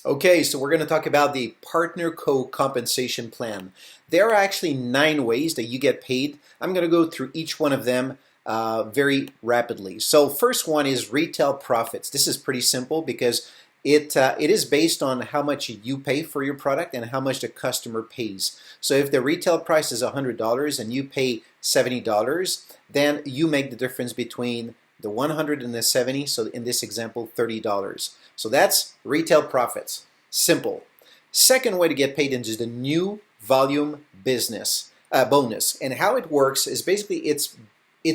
Okay, so we're going to talk about the partner co-compensation plan. There are actually 9 ways that you get paid. I'm going to go through each one of them very rapidly. So first one is retail profits. This is pretty simple because it is based on how much you pay for your product and how much the customer pays. So if the retail price is $100 and you pay $70, then you make the difference between the 100 and the 70, so in this example, $30. So that's retail profits. Simple. Second way to get paid is the new volume business bonus. And how it works is basically it's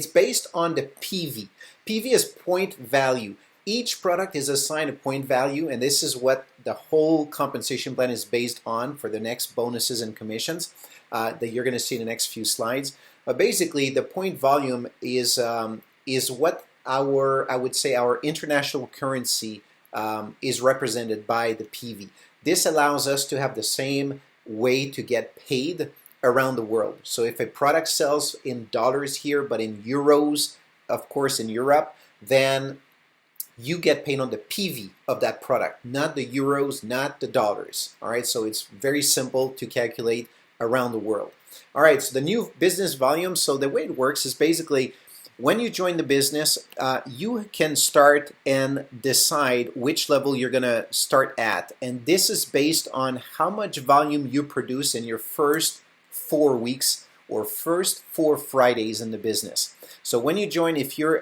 based on the PV. PV is point value. Each product is assigned a point value, and this is what the whole compensation plan is based on for the next bonuses and commissions that you're going to see in the next few slides. But basically, the point volume is what I would say our international currency is represented by the PV. This allows us to have the same way to get paid around the world. So if a product sells in dollars here, but in euros, of course in Europe, then you get paid on the PV of that product, not the euros, not the dollars. All right, so it's very simple to calculate around the world. All right, so the new business volume, so the way it works is basically when you join the business, you can start and decide which level you're going to start at. And this is based on how much volume you produce in your first 4 weeks or first 4 Fridays in the business. So when you join, if you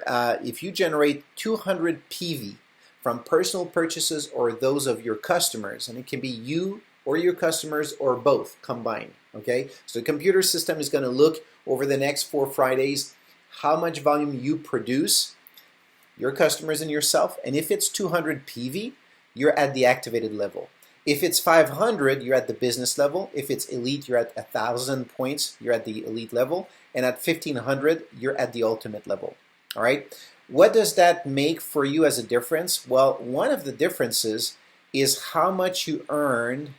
generate 200 PV from personal purchases or those of your customers, and it can be you or your customers or both combined, okay? So the computer system is going to look over the next 4 Fridays how much volume you produce, your customers and yourself, and if it's 200 PV, you're at the activated level. If it's 500, you're at the business level. If it's elite, you're at 1,000 points, you're at the elite level, and at 1,500, you're at the ultimate level. All right. What does that make for you as a difference? Well, one of the differences is how much you earn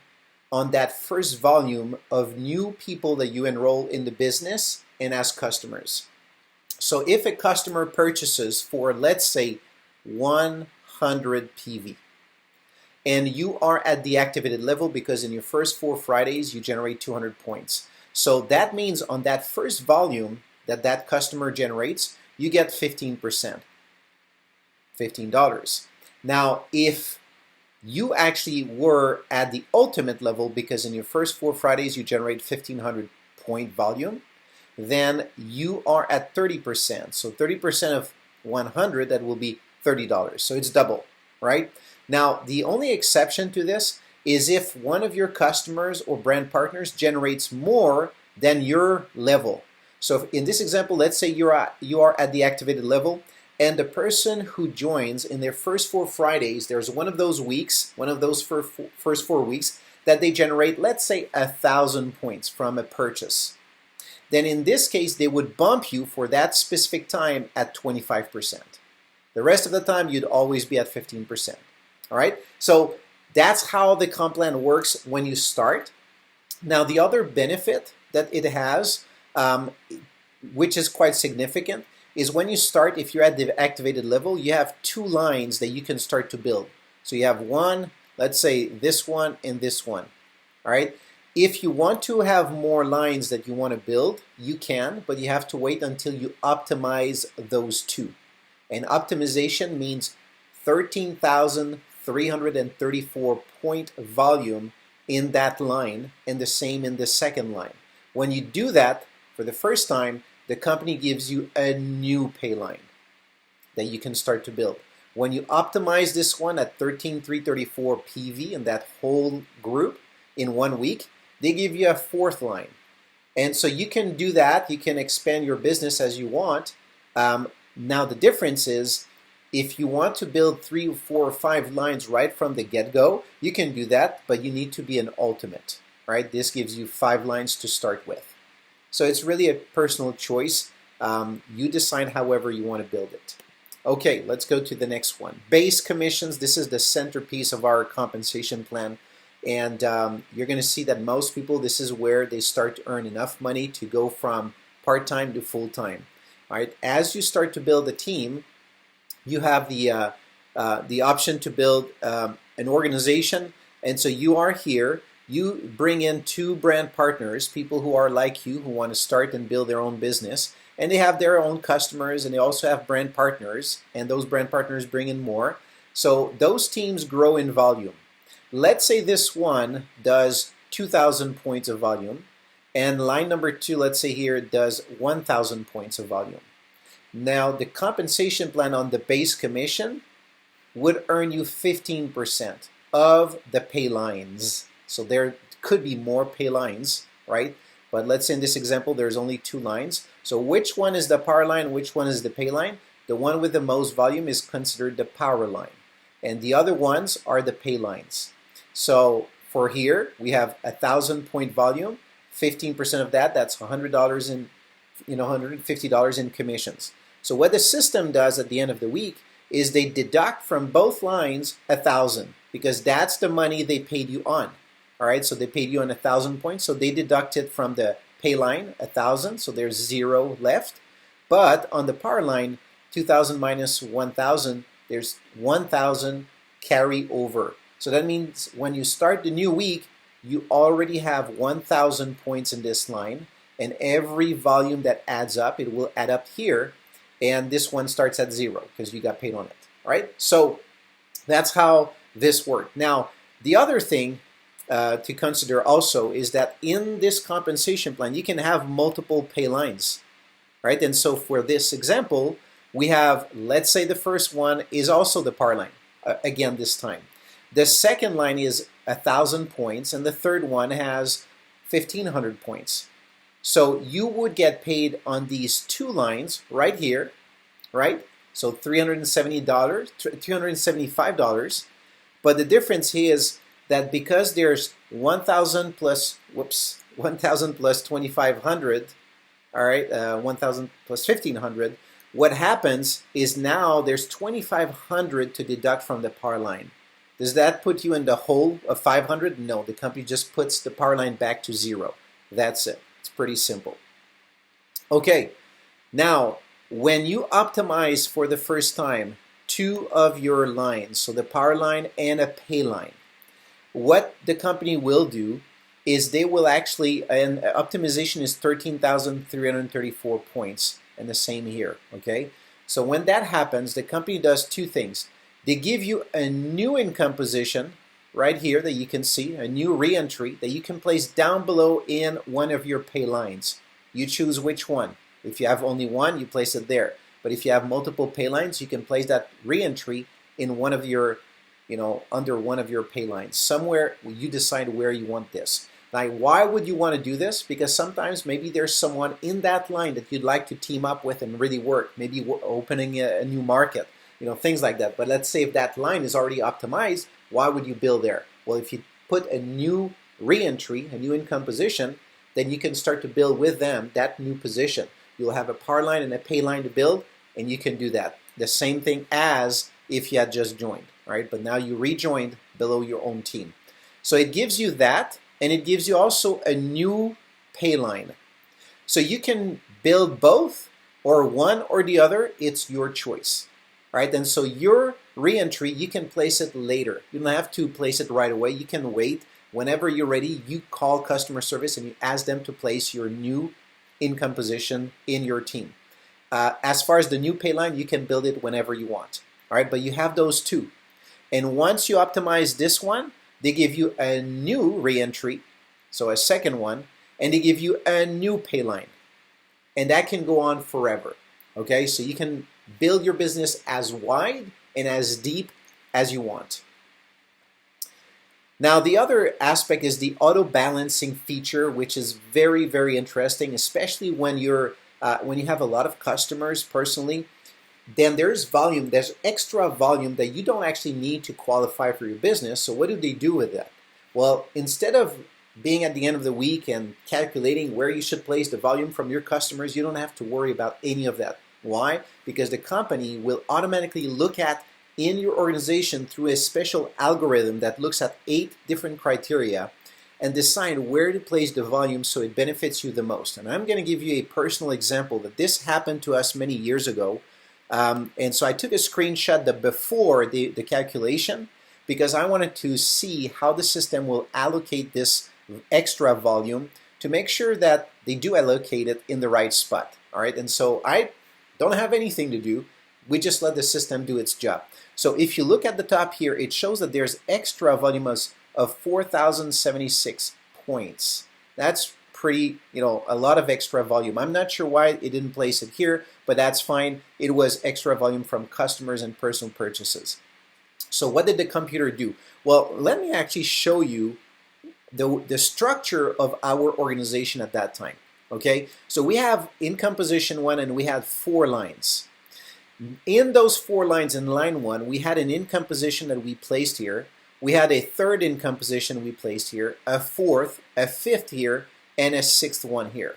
on that first volume of new people that you enroll in the business and as customers. So if a customer purchases for, let's say, 100 PV, and you are at the activated level because in your first 4 Fridays you generate 200 points. So that means on that first volume that customer generates, you get 15%, $15. Now, if you actually were at the ultimate level because in your first 4 Fridays you generate 1,500 point volume, then you are at 30%. So 30% of 100, that will be $30. So it's double, right? Now, the only exception to this is if one of your customers or brand partners generates more than your level. So in this example, let's say you are at the activated level, and the person who joins in their first 4 Fridays, there's one of those weeks, one of those first 4 weeks, that they generate, let's say, 1,000 points from a purchase. Then in this case, they would bump you for that specific time at 25%. The rest of the time, you'd always be at 15%. All right? So that's how the comp plan works when you start. Now, the other benefit that it has, which is quite significant, is when you start, if you're at the activated level, you have 2 lines that you can start to build. So you have one, let's say this one and this one. All right? If you want to have more lines that you want to build, you can, but you have to wait until you optimize those 2. And optimization means 13,334 point volume in that line, and the same in the second line. When you do that for the first time, the company gives you a new payline that you can start to build. When you optimize this one at 13,334 PV in that whole group in 1 week, they give you a 4th line. And so you can do that. You can expand your business as you want. Now the difference is if you want to build 3 or 4 or 5 lines right from the get-go, you can do that, but you need to be an ultimate, right? This gives you 5 lines to start with. So it's really a personal choice. You decide however you want to build it. Okay, let's go to the next one. Base commissions. This is the centerpiece of our compensation plan. And you're going to see that most people, this is where they start to earn enough money to go from part-time to full-time. All right. As you start to build a team, you have the option to build an organization And so you are here, you bring in two brand partners, people who are like you, who want to start and build their own business, and they have their own customers, and they also have brand partners, and those brand partners bring in more. So those teams grow in volume. Let's say this one does 2,000 points of volume, and line number 2, let's say here, does 1,000 points of volume. Now the compensation plan on the base commission would earn you 15% of the pay lines. So there could be more pay lines, right? But let's say in this example, there's only 2 lines. So which one is the power line? Which one is the pay line? The one with the most volume is considered the power line. And the other ones are the pay lines. So for here, we have 1,000 point volume. 15% of that, that's $100 in, $150 in commissions. So what the system does at the end of the week is they deduct from both lines 1,000 because that's the money they paid you on. All right, so they paid you on 1,000 points, so they deduct it from the pay line 1,000, so there's 0 left. But on the power line, 2,000 minus 1,000, there's 1,000 carry over. So that means when you start the new week, you already have 1,000 points in this line, and every volume that adds up, it will add up here, and this one starts at 0 because you got paid on it. All right, so that's how this worked. Now, the other thing to consider also is that in this compensation plan, you can have multiple pay lines, right? And so for this example, we have, let's say the first one is also the power line, again this time. The second line is 1,000 points, and the third one has 1,500 points. So you would get paid on these 2 lines right here, right? So $375. But the difference here is that because there's 1,000 plus 2,500, all right, 1,000 plus 1,500, what happens is now there's 2,500 to deduct from the power line. Does that put you in the hole of 500? No, the company just puts the power line back to 0. That's it. It's pretty simple. Okay, now when you optimize for the first time 2 of your lines, so the power line and a pay line, what the company will do is they will actually, and optimization is 13,334 points, and the same here, okay? So when that happens, the company does 2 things. They give you a new income position right here that you can see, a new re-entry that you can place down below in one of your pay lines. You choose which one. If you have only one, you place it there. But if you have multiple pay lines, you can place that re-entry in one of your, under one of your pay lines. Somewhere you decide where you want this. Now, why would you want to do this? Because sometimes maybe there's someone in that line that you'd like to team up with and really work. Maybe opening a new market. Things like that. But let's say if that line is already optimized, why would you build there? Well, if you put a new re-entry, a new income position, then you can start to build with them that new position. You'll have a power line and a pay line to build, and you can do that. The same thing as if you had just joined, right? But now you rejoined below your own team. So it gives you that, and it gives you also a new pay line. So you can build both or one or the other. It's your choice. Right, and so your re-entry, you can place it later. You don't have to place it right away. You can wait. Whenever you're ready, you call customer service and you ask them to place your new income position in your team. As far as the new pay line, you can build it whenever you want. All right, but you have those 2. And once you optimize this one, they give you a new re-entry, so a second one, and they give you a new pay line. And that can go on forever. Okay, so you can build your business as wide and as deep as you want. Now, the other aspect is the auto balancing feature, which is very, very interesting, especially when you have a lot of customers personally. Then there's volume, there's extra volume that you don't actually need to qualify for your business. So what do they do with that? Well, instead of being at the end of the week and calculating where you should place the volume from your customers, you don't have to worry about any of that. Why? Because the company will automatically look at in your organization through a special algorithm that looks at 8 different criteria and decide where to place the volume so it benefits you the most. And I'm going to give you a personal example that this happened to us many years ago. And so I took a screenshot before the calculation, because I wanted to see how the system will allocate this extra volume to make sure that they do allocate it in the right spot. All right, and so I don't have anything to do. We just let the system do its job. So if you look at the top here, it shows that there's extra volume of 4,076 points. That's pretty, a lot of extra volume. I'm not sure why it didn't place it here, but that's fine. It was extra volume from customers and personal purchases. So what did the computer do? Well, let me actually show you the structure of our organization at that time. Okay, so we have income position 1 and we had 4 lines. In those 4 lines in line 1, we had an income position that we placed here. We had a third income position we placed here, a fourth, a fifth here, and a sixth one here.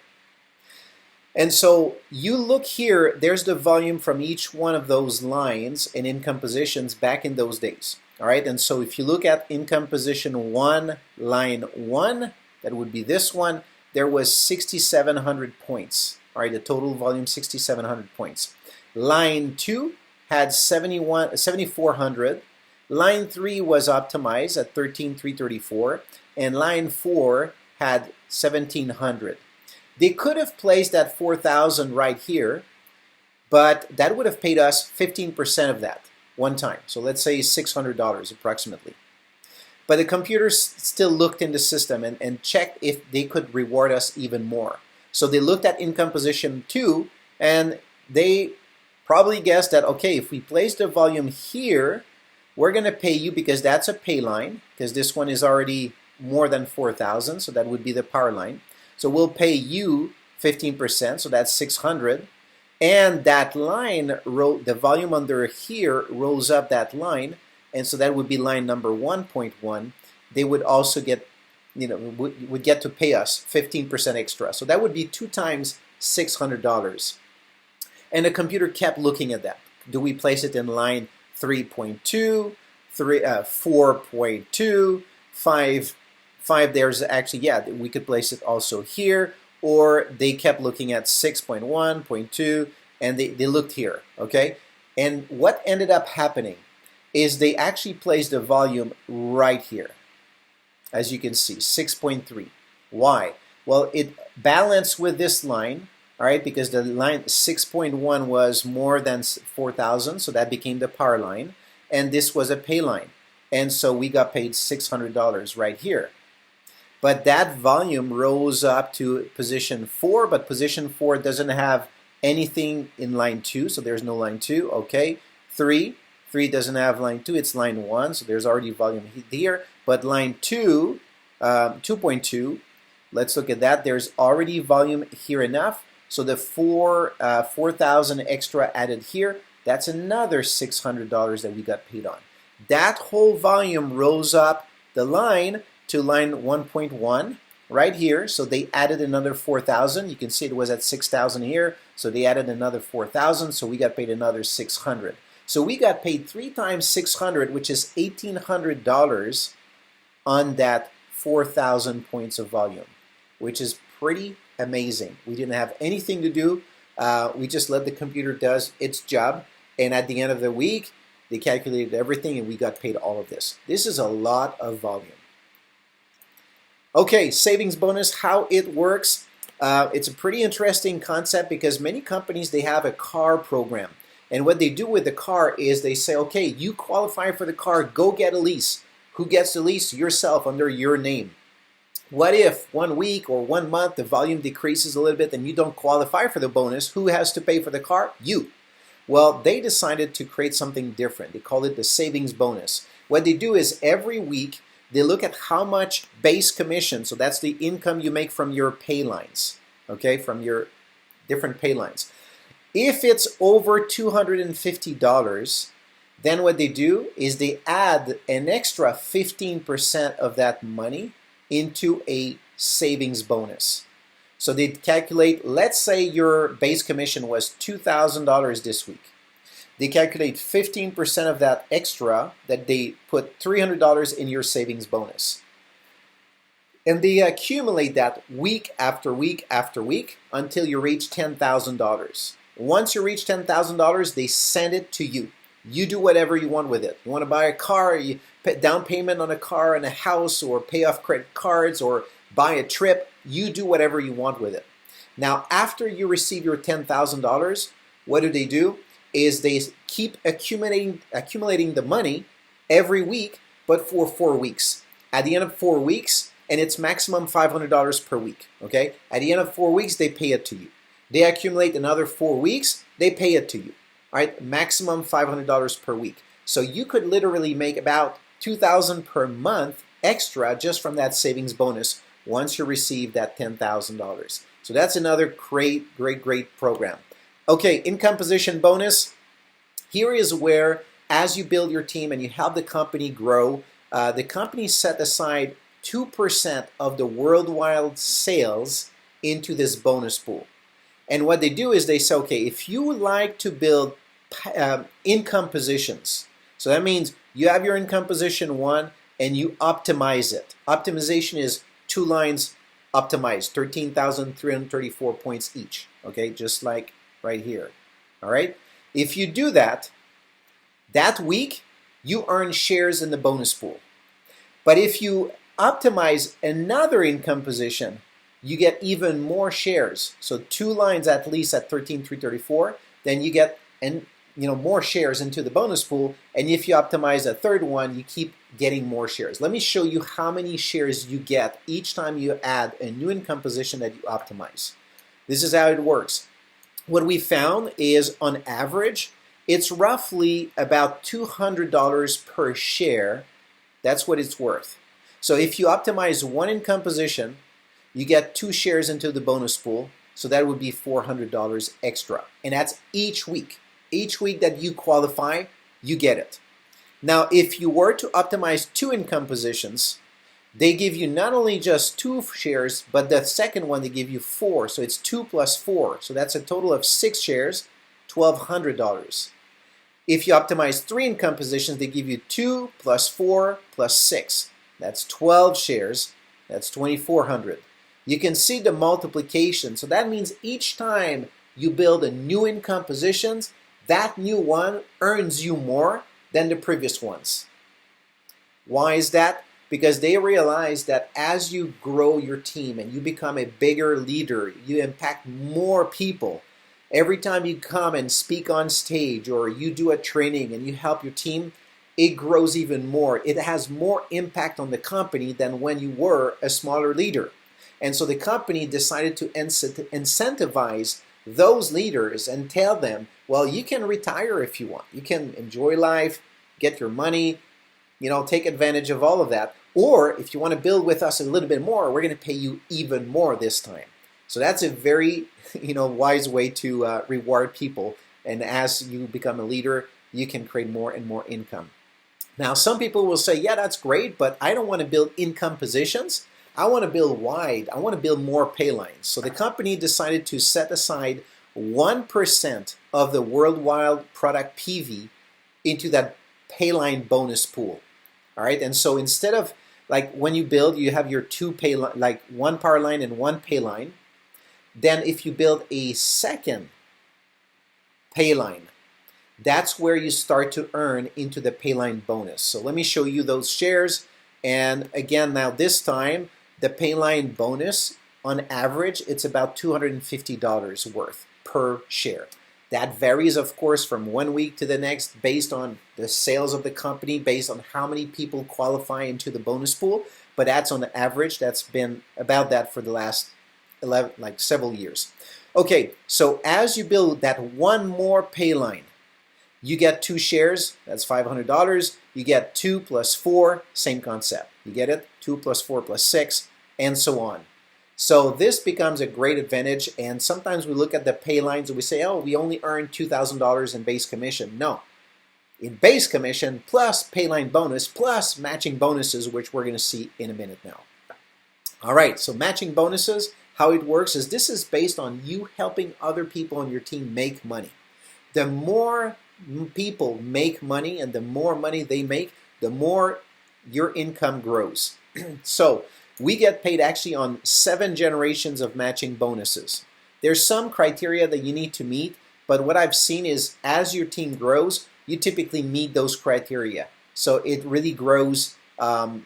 And so you look here, there's the volume from each one of those lines and income positions back in those days. All right, and so if you look at income position 1, line 1, that would be this one, there was 6,700 points. All right, the total volume 6,700 points. Line 2 had 7,400. Line 3 was optimized at 13,334, and line 4 had 1,700. They could have placed that 4,000 right here, but that would have paid us 15% of that one time. So let's say $600 approximately. But the computer still looked in the system and checked if they could reward us even more. So they looked at income position 2, and they probably guessed that, okay, if we place the volume here, we're going to pay you, because that's a pay line, because this one is already more than 4,000, so that would be the power line. So we'll pay you 15%, so that's 600. And that line, the volume under here rose up that line, and so that would be line number 1.1. They would also get, would get to pay us 15% extra. So that would be 2 times $600. And the computer kept looking at that. Do we place it in line 3.2, 4.2, 5? There's actually, yeah, we could place it also here, or they kept looking at 6.1, 0.2, and they looked here, okay? And what ended up happening is they actually placed the volume right here. As you can see, 6.3. Why? Well, it balanced with this line, all right, because the line 6.1 was more than 4,000, so that became the power line, and this was a pay line. And so we got paid $600 right here. But that volume rose up to position 4, but position 4 doesn't have anything in line 2, so there's no line 2, okay? 3 doesn't have line 2, it's line 1, so there's already volume here. But line 2, 2.2, let's look at that. There's already volume here enough, so the 4,000 extra added here, that's another $600 that we got paid on. That whole volume rose up the line to line 1.1 right here, so they added another 4,000. You can see it was at 6,000 here, so they added another 4,000, so we got paid another 600. So we got paid 3 times 600, which is $1,800 on that 4,000 points of volume, which is pretty amazing. We didn't have anything to do. We just let the computer do its job, and at the end of the week, they calculated everything, and we got paid all of this. This is a lot of volume. Okay, savings bonus, how it works. It's a pretty interesting concept because many companies, they have a car program. And what they do with the car is they say, okay, you qualify for the car, go get a lease. Who gets the lease? Yourself, under your name. What if 1 week or 1 month the volume decreases a little bit and you don't qualify for the bonus? Who has to pay for the car? You. Well, they decided to create something different. They call it the savings bonus. What they do is every week, they look at how much base commission, so that's the income you make from your pay lines, okay, from your different pay lines. If it's over $250, then what they do is they add an extra 15% of that money into a savings bonus. So they calculate, let's say your base commission was $2,000 this week. They calculate 15% of that extra that they put $300 in your savings bonus. And they accumulate that week after week after week until you reach $10,000. Once you reach $10,000, they send it to you. You do whatever you want with it. You want to buy a car, you down payment on a car and a house, or pay off credit cards, or buy a trip. You do whatever you want with it. Now, after you receive your $10,000, what do? Is they keep accumulating the money every week, but for 4 weeks. At the end of 4 weeks, and it's maximum $500 per week, okay? At the end of 4 weeks, they pay it to you. They accumulate another 4 weeks, they pay it to you, all right? Maximum $500 per week. So you could literally make about $2,000 per month extra just from that savings bonus once you receive that $10,000. So that's another great program. Okay, income position bonus. Here is where, as you build your team and you help the company grow, the company set aside 2% of the worldwide sales into this bonus pool. And what they do is they say, okay, if you would like to build income positions, so that means you have your income position 1 and you optimize it. Optimization is 2 lines optimized, 13,334 points each, okay, just like right here, all right? If you do that, that week, you earn shares in the bonus pool. But if you optimize another income position, you get even more shares. So 2 lines at least at 13,334, then you get more shares into the bonus pool. And if you optimize a third one, you keep getting more shares. Let me show you how many shares you get each time you add a new income position that you optimize. This is how it works. What we found is, on average, it's roughly about $200 per share. That's what it's worth. So if you optimize 1 income position, you get 2 shares into the bonus pool. So that would be $400 extra. And that's each week. Each week that you qualify, you get it. Now, if you were to optimize 2 income positions, they give you not only just 2 shares, but the second one they give you 4. So it's 2 plus 4. So that's a total of 6 shares, $1,200. If you optimize 3 income positions, they give you 2 plus 4 plus 6. That's 12 shares. That's $2,400. You can see the multiplication. So that means each time you build a new income positions, that new one earns you more than the previous ones. Why is that? Because they realize that as you grow your team and you become a bigger leader, you impact more people. Every time you come and speak on stage, or you do a training and you help your team, it grows even more. It has more impact on the company than when you were a smaller leader. And so the company decided to incentivize those leaders and tell them, well, you can retire if you want. You can enjoy life, get your money, take advantage of all of that. Or if you want to build with us a little bit more, we're going to pay you even more this time. So that's a very wise way to reward people. And as you become a leader, you can create more and more income. Now, some people will say, yeah, that's great, but I don't want to build income positions. I want to build wide. I want to build more pay lines. So the company decided to set aside 1% of the worldwide product PV into that pay line bonus pool. All right. And so instead of, like, when you build, you have your 2 pay line, like 1 power line and 1 pay line. Then if you build a second pay line, that's where you start to earn into the pay line bonus. So let me show you those shares. And again, now this time, the pay line bonus, on average, it's about $250 worth per share. That varies, of course, from 1 week to the next based on the sales of the company, based on how many people qualify into the bonus pool. But that's on the average. That's been about that for the last several years. Okay, so as you build that 1 more pay line, you get 2 shares, that's $500. You get 2 plus 4, same concept. You get it? 2 plus 4 plus 6, and so on. So this becomes a great advantage, and sometimes we look at the pay lines and we say, oh, we only earn $2,000 in base commission. No. In base commission, plus pay line bonus, plus matching bonuses, which we're going to see in a minute now. All right, so matching bonuses, how it works is this is based on you helping other people on your team make money. The more people make money and the more money they make, the more your income grows. So we get paid actually on 7 generations of matching bonuses. There's some criteria that you need to meet, but what I've seen is as your team grows, you typically meet those criteria. So it really grows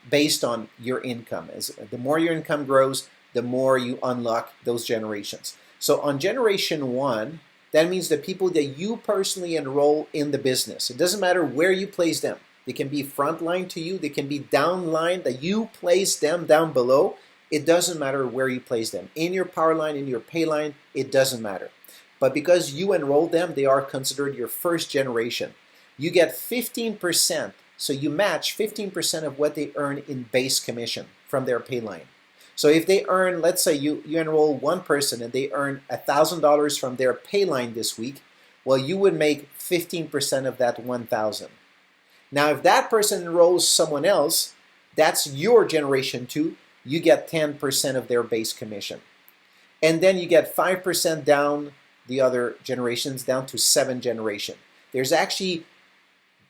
based on your income. As the more your income grows, the more you unlock those generations. So on generation 1, that means the people that you personally enroll in the business. It doesn't matter where you place them. They can be frontline to you. They can be downline that you place them down below. It doesn't matter where you place them. In your power line, in your pay line, it doesn't matter. But because you enroll them, they are considered your first generation. You get 15%. So you match 15% of what they earn in base commission from their pay line. So if they earn, let's say you enroll one person and they earn $1,000 from their pay line this week, well, you would make 15% of that 1,000. Now, if that person enrolls someone else, that's your generation 2, you get 10% of their base commission. And then you get 5% down the other generations, down to 7 generation. There's actually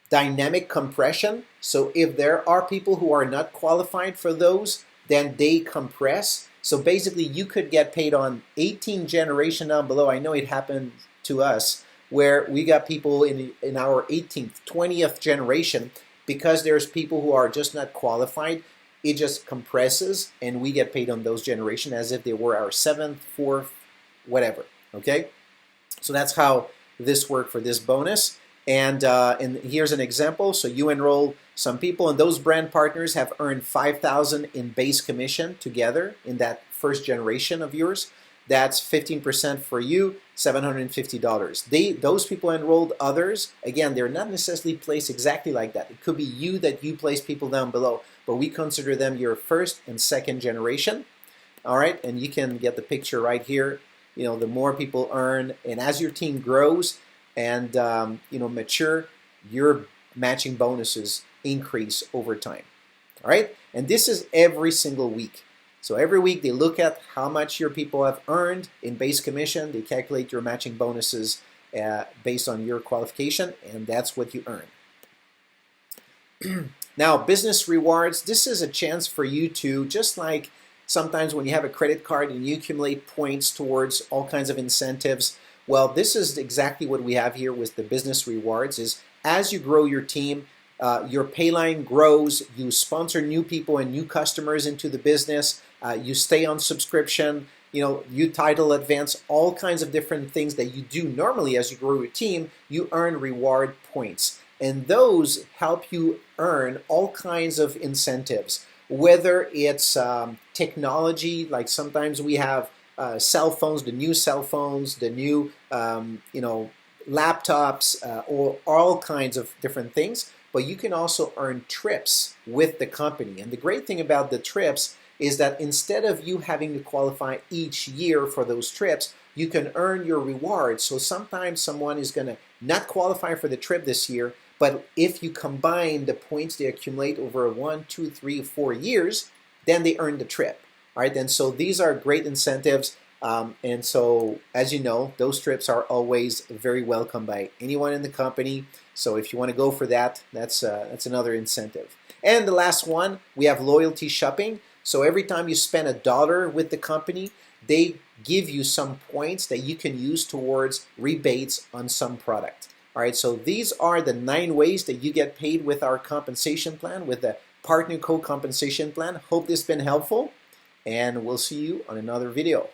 dynamic compression. So if there are people who are not qualified for those, then they compress. So basically you could get paid on 18 generation down below. I know it happened to us where we got people in our 18th, 20th generation, because there's people who are just not qualified, it just compresses and we get paid on those generation as if they were our 7th, 4th, whatever, okay? So that's how this worked for this bonus. And here's an example. So you enroll some people, and those brand partners have earned $5,000 in base commission together in that first generation of yours. That's 15% for you, $750. Those people enrolled others. Again, they're not necessarily placed exactly like that. It could be you that you place people down below, but we consider them your first and second generation. All right, and you can get the picture right here. You know, the more people earn, and as your team grows and mature, your matching bonuses increase over time. All right, and this is every single week. So every week they look at how much your people have earned in base commission. They calculate your matching bonuses based on your qualification, and that's what you earn. Now, business rewards. This is a chance for you to, just like sometimes when you have a credit card and you accumulate points towards all kinds of incentives. Well, this is exactly what we have here with the business rewards. Is as you grow your team, your pay line grows, you sponsor new people and new customers into the business, you stay on subscription, you title advance, all kinds of different things that you do normally as you grow your team, you earn reward points. And those help you earn all kinds of incentives, whether it's technology, like sometimes we have cell phones, the new cell phones, the new laptops, or all kinds of different things. But you can also earn trips with the company. And the great thing about the trips is that instead of you having to qualify each year for those trips, you can earn your rewards. So sometimes someone is going to not qualify for the trip this year, but if you combine the points they accumulate over 1, 2, 3, 4 years, then they earn the trip. All right, and so these are great incentives. And so, as you know, those trips are always very welcome by anyone in the company. So if you want to go for that, that's another incentive. And the last one, we have loyalty shopping. So every time you spend $1 with the company, they give you some points that you can use towards rebates on some product. All right, so these are the 9 ways that you get paid with our compensation plan, with the Partner Co compensation plan. Hope this has been helpful, and we'll see you on another video.